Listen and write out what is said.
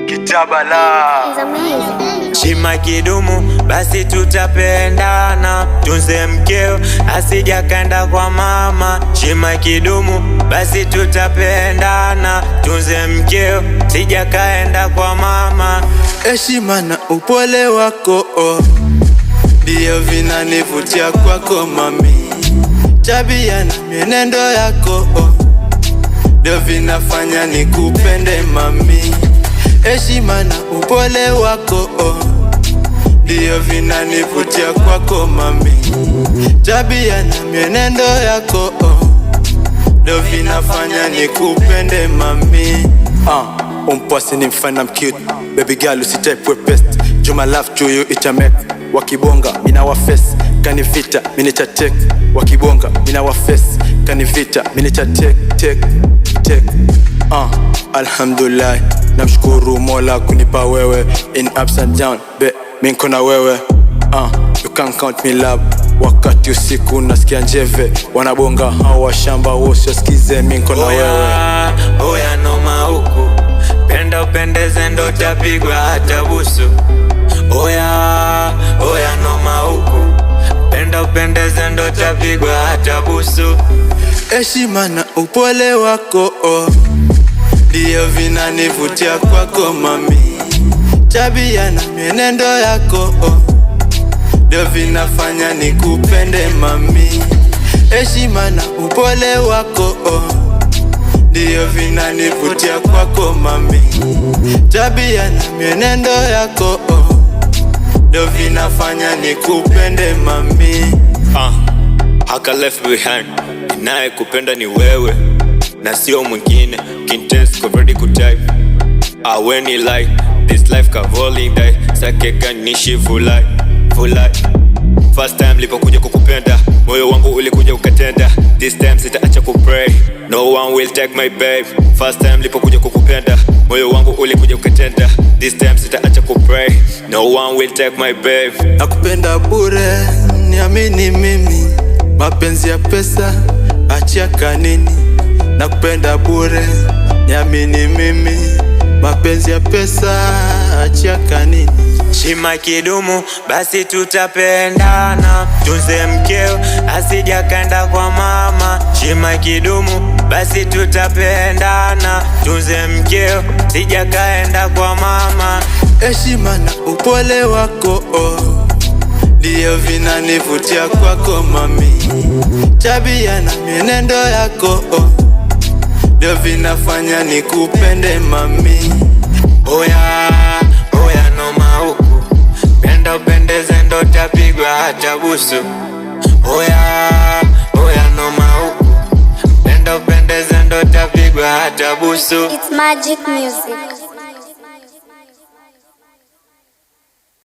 Kitabala Shima kidumu, basi tutapendana. Tunze mkeo, asija kaenda kwa mama. Shima kidumu, basi tutapendana. Tunze mkeo, sija kaenda kwa mama. Heshima na upole wako ndio vinanivutia kwako mami. Tabia na mienendo yako ndio vinafanya nikupende mami. Heshima na upole wako ndio vinanivutia kwako mami. Tabia na mienendo yako ndio vinafanya nikupende mami. Umpwasi ni mfana mcute, baby girl usitepe wepest. Juma love to you itamek. Wakibonga mina wafes, kanivita minita tek. Wakibonga mina wafes, kanivita minita tek. Alhamdulillah, namshukuru Mola kunipa wewe. In ups and down, minko na wewe. You can't count me love. Wakati usiku nasikia njeve, wanabonga hawa shamba wosi skize minko na wewe. Oya noma huku, penda upendeze ndo tapigwa hata busu. Oya noma huku, penda upendeze ndo tapigwa hata busu. Heshima na upole wako ndio vinanivutia kwako mami. Tabia na mienendo yako ndio vinafanya nikupende mami. Heshima na upole wako ndio vinanivutia kwako mami. Tabia na mienendo yako ndio vinafanya nikupende mami. Haka left behind, inaye kupenda ni wewe na sio mwingine. Kintense ko ready kutype aweni like this life kavoli die. Sake kanishi fulai. First time lipokuja kukupenda, moyo wangu ulikuja ukatenda. This time sitaacha kupray, no one will take my babe. First time lipokuja kukupenda, moyo wangu ulikuja ukatenda. This time sitaacha kupray, no one will take my babe. Nakupenda bure, niamini mimi. Mapenzi ya pesa, achia kanini. Nakupenda bure, niamini mimi. Mapenzi ya pesa, achia kanini. Shima kidumu, basi tutapendana. Tunze mkeo, asija kaenda kwa mama. Shima kidumu, basi tutapendana. Tunze mkeo, sija kaenda kwa mama. Heshima na upole wako ndio vinanivutia kwako mami. Tabia na mienendo yako ndio vinafanya nikupende mami. Oya noma huku, penda upendeze ndo tapigwa hata busu. Oya noma huku, penda upendeze ndo tapigwa hata busu. It's magic music.